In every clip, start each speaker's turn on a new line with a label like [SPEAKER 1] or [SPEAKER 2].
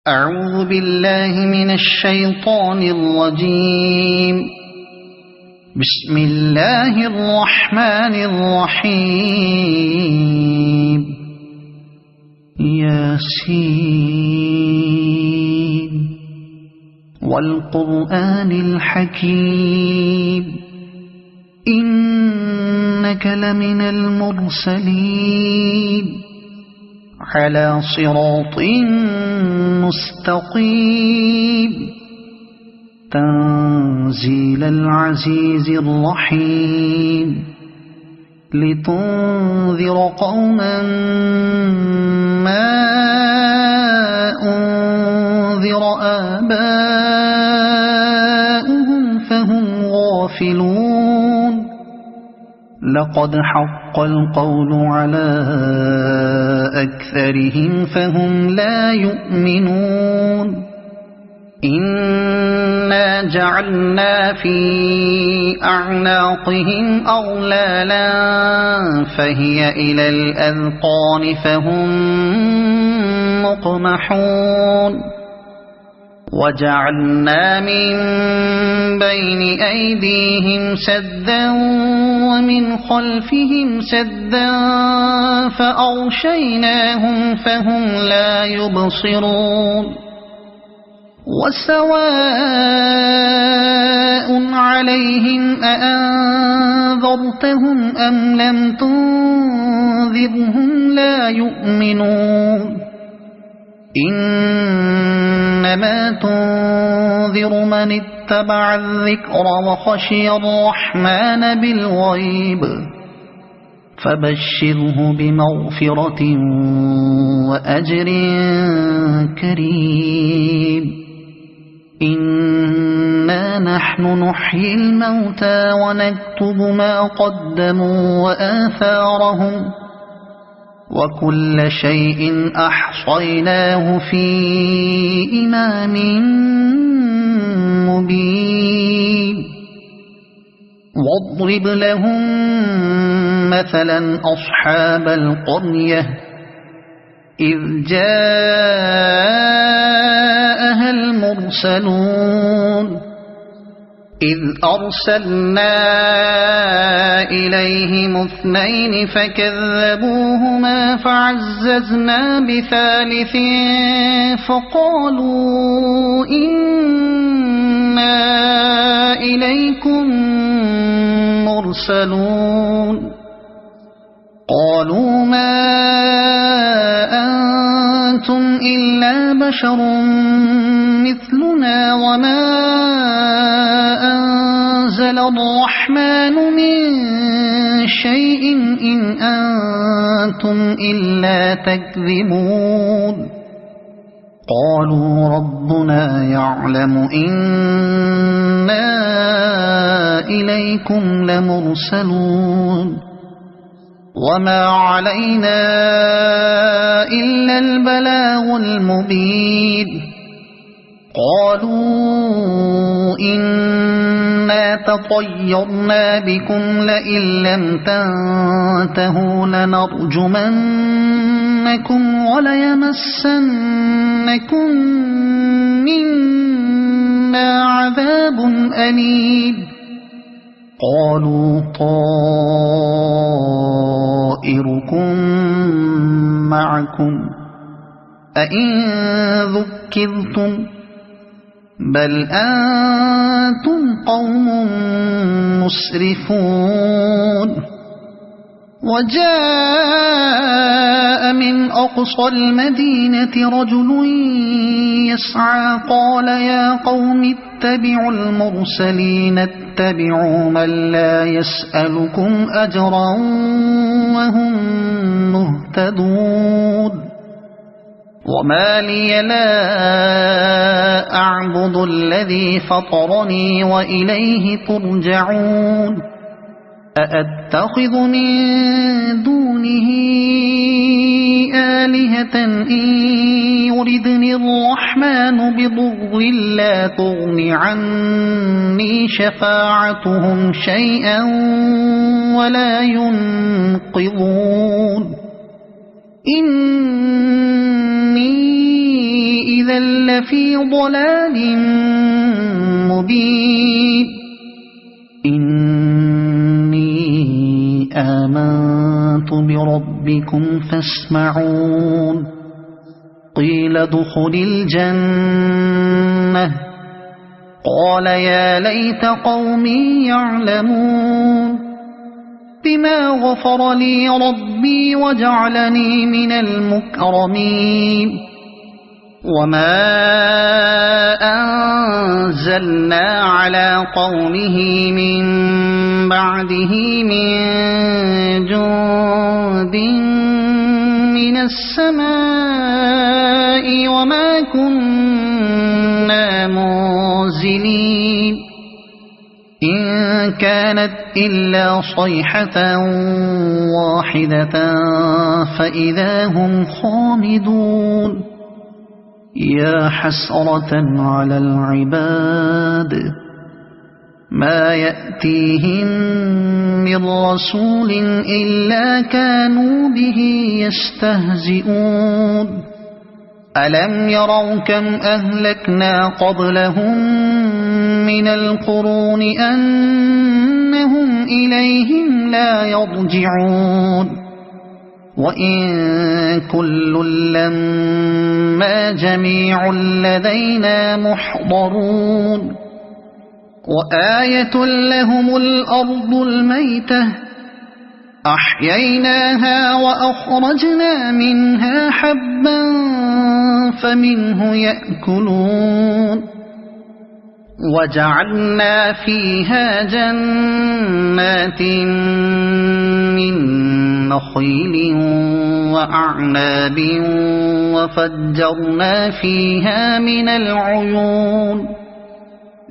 [SPEAKER 1] أعوذ بالله من الشيطان الرجيم. بسم الله الرحمن الرحيم. ياسين والقرآن الحكيم إنك لمن المرسلين على صراط مستقيم تنزيل العزيز الرحيم لتنذر قوما ما أنذر آباؤهم فهم غافلون. لقد حق القول على أكثرهم فهم لا يؤمنون. إنا جعلنا في أعناقهم أغلالا فهي إلى الأذقان فهم مقمحون. وجعلنا من بين أيديهم سدا ومن خلفهم سدا فأغشيناهم فهم لا يبصرون. وسواء عليهم أأنذرتهم أم لم تنذرهم لا يؤمنون. إنما تنذر من اتبع الذكر وخشي الرحمن بالغيب فبشره بمغفرة وأجر كريم. إنا نحن نحيي الموتى ونكتب ما قدموا وآثارهم وكل شيء أحصيناه في إمام مبين. واضرب لهم مثلا أصحاب القرية إذ جاءها المرسلون إذ أرسلنا إليهم اثنين فكذبوهما فعززنا بثالث فقالوا إنا إليكم مرسلون. قالوا ما أنتم إلا بشر مثلنا وما أنزل الرحمن من شيء إن أنتم إلا تكذبون. قالوا ربنا يعلم إنا إليكم لمرسلون وما علينا إلا البلاغ المبين. قالوا إنا تطيرنا بكم لئن لم تنتهوا لنرجمنكم وليمسنكم منا عذاب أليم. قالوا طائركم معكم أئن ذكرتم بل أنتم قوم مسرفون. وجاء من أقصى المدينة رجل يسعى قال يا قوم اتبعوا المرسلين اتبعوا من لا يسألكم أجرا وهم مهتدون. وما لي لا أعبد الذي فطرني وإليه ترجعون. أأتخذ من دونه آلهة إن يردني الرحمن بضر لا تغن عني شفاعتهم شيئا ولا ينقذون. إني إذا لفي ضلال مبين إني آمنت بربكم فاسمعون قيل ادخل الجنة قال يا ليت قومي يعلمون بما غفر لي ربي وجعلني من المكرمين وما أنزلنا على قومه من بعده من جند من السماء وما كنا منزلين إن كانت إلا صيحة واحدة فإذا هم خامدون يا حسرة على العباد ما يأتيهم من رسول إلا كانوا به يستهزئون ألم يروا كم أهلكنا قبلهم من القرون أنهم إليهم لا يرجعون وإن كل لما جميع لدينا محضرون وآية لهم الأرض الميتة أحييناها وأخرجنا منها حبا فمنه يأكلون وجعلنا فيها جنات من نخيل وأعناب وفجرنا فيها من العيون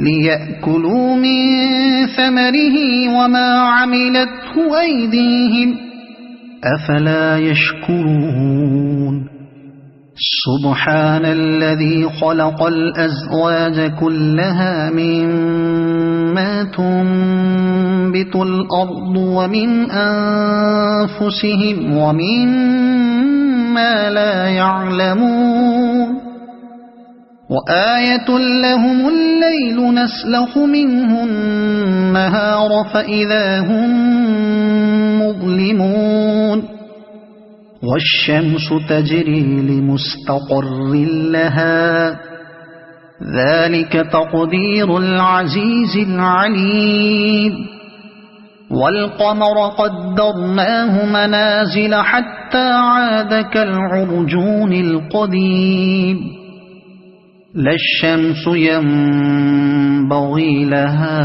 [SPEAKER 1] ليأكلوا من ثمره وما عملته أيديهم أفلا يشكرون سبحان الذي خلق الأزواج كلها مما تنبت الأرض ومن أنفسهم ومما لا يعلمون وآية لهم الليل نسلخ منه النهار فإذا هم مظلمون والشمس تجري لمستقر لها ذلك تقدير العزيز العليم والقمر قدرناه منازل حتى عاد كالعرجون القديم لا الشمس ينبغي لها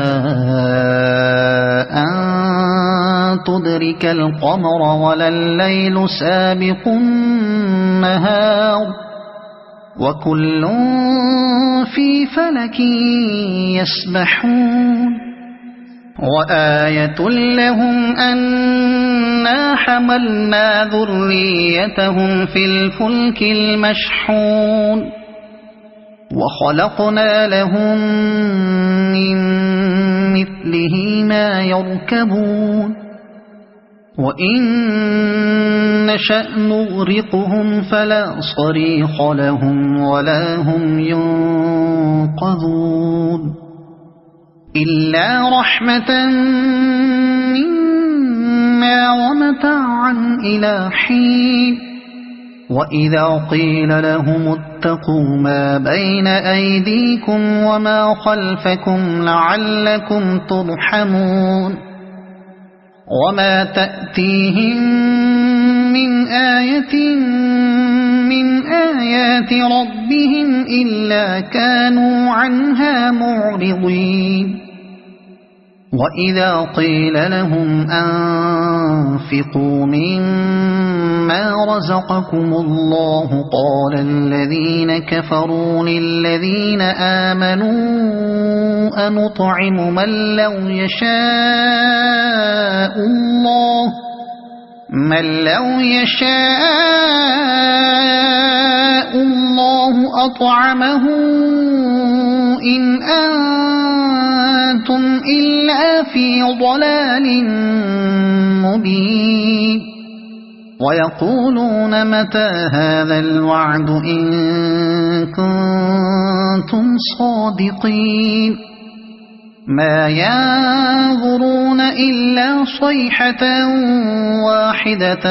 [SPEAKER 1] أن تدرك القمر ولا الليل سابق النهار وكل في فلك يسبحون وآية لهم أنا حملنا ذريتهم في الفلك المشحون وخلقنا لهم من مثله ما يركبون وإن نشأ نغرقهم فلا صريخ لهم ولا هم ينقذون إلا رحمة منا ومتاعا إلى حين وإذا قيل لهم اتقوا ما بين أيديكم وما خلفكم لعلكم ترحمون وما تأتيهم من آية من آيات ربهم إلا كانوا عنها معرضين وإذا قيل لهم أنفقوا مما رزقكم الله قال الذين كفروا للذين آمنوا أنطعم من لو يشاء الله أطعمه إن أنتم إلا في ضلال مبين ويقولون متى هذا الوعد إن كنتم كنتم صادقين ما ينظرون إلا صيحة واحدة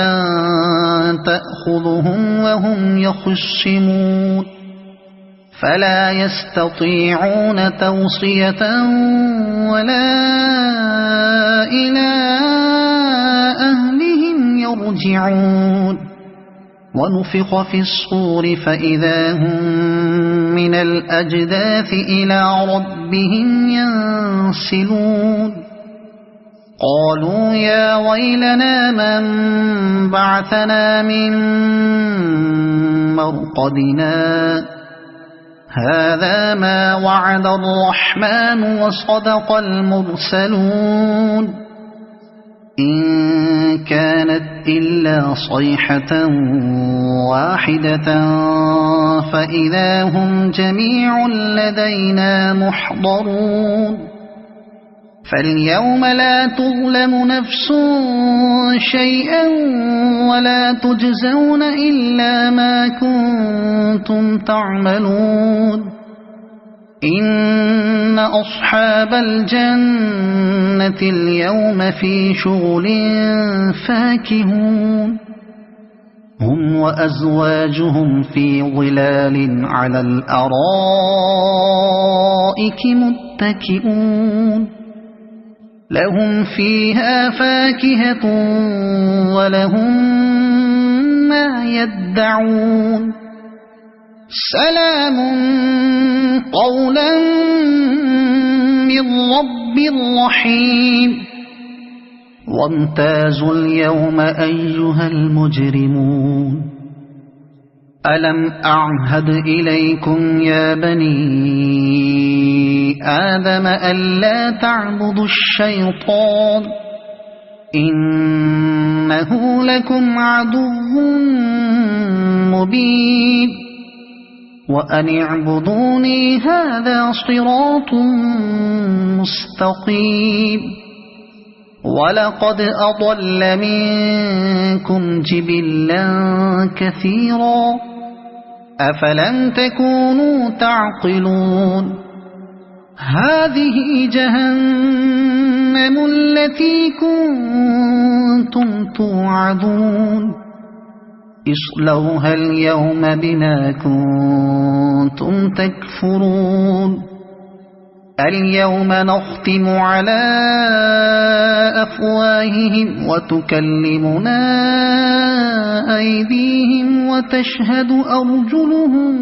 [SPEAKER 1] تأخذهم وهم يخصمون فلا يستطيعون توصية ولا إلى أهلهم يرجعون ونفخ في الصور فإذا هم من الأجداث إلى ربهم ينسلون قالوا يا ويلنا من بعثنا من مرقدنا هذا ما وعد الرحمن وصدق المرسلون إن كانت إلا صيحة واحدة فإذا هم جميع لدينا محضرون فاليوم لا تظلم نفس شيئا ولا تجزون إلا ما كنتم تعملون إن أصحاب الجنة اليوم في شغل فاكهون هم وأزواجهم في ظلال على الأرائك متكئون لهم فيها فاكهة ولهم ما يدعون سلام قولا من رب رحيم وامتازوا اليوم أيها المجرمون ألم أعهد إليكم يا بني آدم ألا تعبدوا الشيطان إنه لكم عدو مبين وأن اعبدوني هذا صراط مستقيم ولقد أضل منكم جبلا كثيرا أفلم تكونوا تعقلون هذه جهنم التي كنتم توعدون اصلوها اليوم بما كنتم تكفرون اليوم نختم على أفواههم وتكلمنا أيديهم وتشهد أرجلهم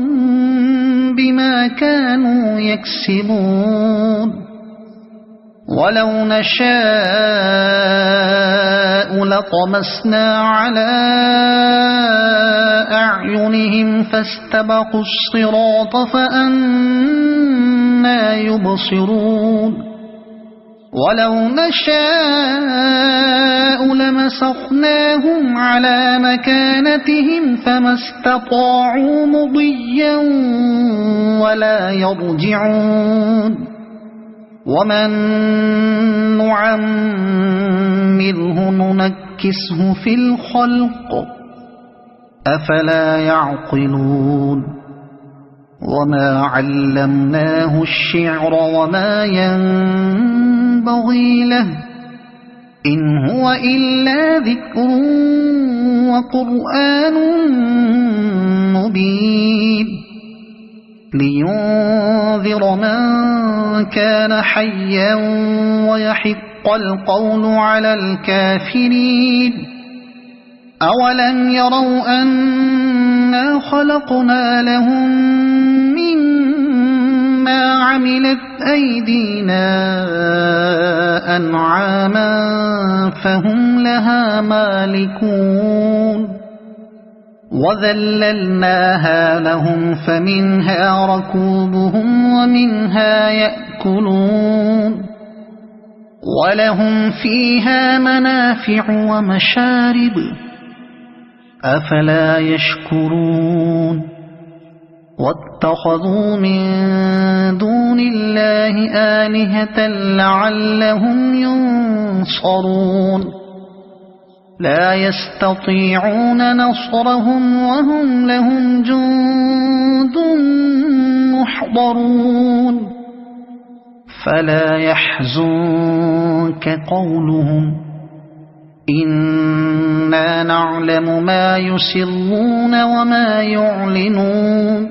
[SPEAKER 1] بما كانوا يكسبون ولو نشاء لطمسنا على أعينهم فاستبقوا الصراط فأنى يبصرون ولو نشاء لمسخناهم على مكانتهم فما استطاعوا مضيا ولا يرجعون ومن نعمره ننكسه في الخلق أفلا يعقلون وما علمناه الشعر وما ينبغي له إن هو إلا ذكر وقرآن مبين لينذر من كان حيا ويحق القول على الكافرين أولم يروا أنا خلقنا لهم مما عملت أيدينا أنعاما فهم لها مالكون وذللناها لهم فمنها ركوبهم ومنها يأكلون ولهم فيها منافع ومشارب أفلا يشكرون واتخذوا من دون الله آلهة لعلهم ينصرون لا يستطيعون نصرهم وهم لهم جند محضرون يحضرون فلا يحزنك قولهم إنا نعلم ما يسرون وما يعلنون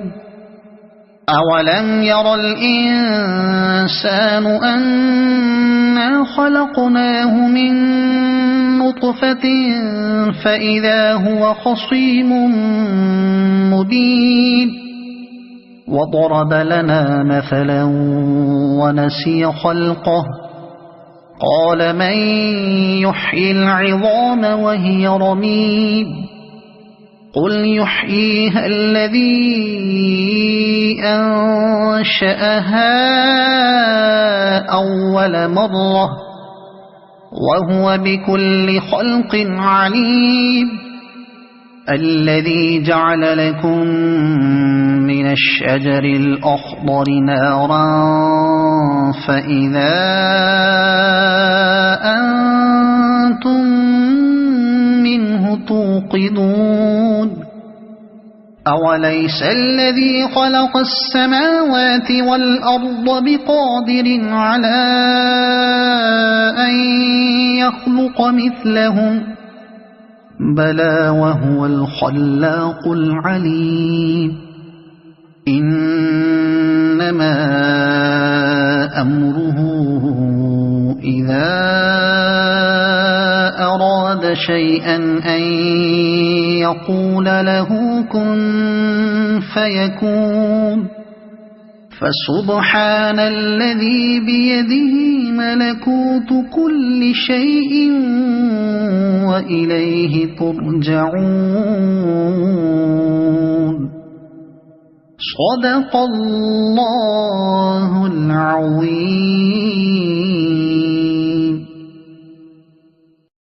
[SPEAKER 1] أولم ير الإنسان أنا خلقناه من نطفة فإذا هو خصيم مبين وضرب لنا مثلا ونسي خلقه قال من يحيي العظام وهي رميم قل يحييها الذي أنشأها أول مرة وهو بكل خلق عليم الذي جعل لكم من الشجر الأخضر نارا فإذا أنتم منه توقدون أوليس الذي خلق السماوات والأرض بقادر على أن يخلق مثلهم بلى وهو الخلاق العليم إنما أمره إذا أراد شيئا أن يقول له كن فيكون فسبحان الذي بيده ملكوت كل شيء وإليه ترجعون صدق الله العظيم.